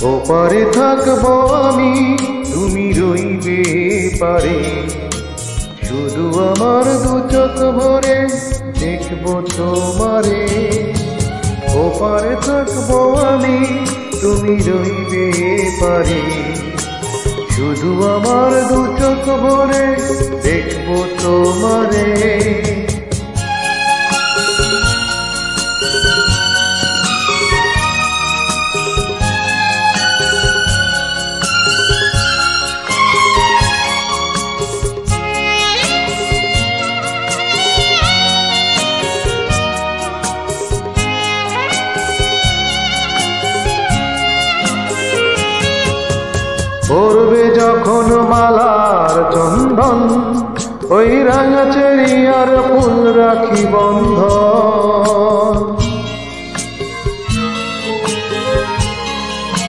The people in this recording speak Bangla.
ওপারে থাকবো আমি, তুমি রইবে পারে। শুধু আমার দু চোখ ভরে দেখবো তোমারে। ওপারে থাকবো আমি, তুমি রইবে পারে। শুধু আমার দু চোখ ভরে দেখবো তোমারে। পড়বে যখন মালার চন্দন, ওই রাঙা চেরি আর ফুল রাখি বন্ধন।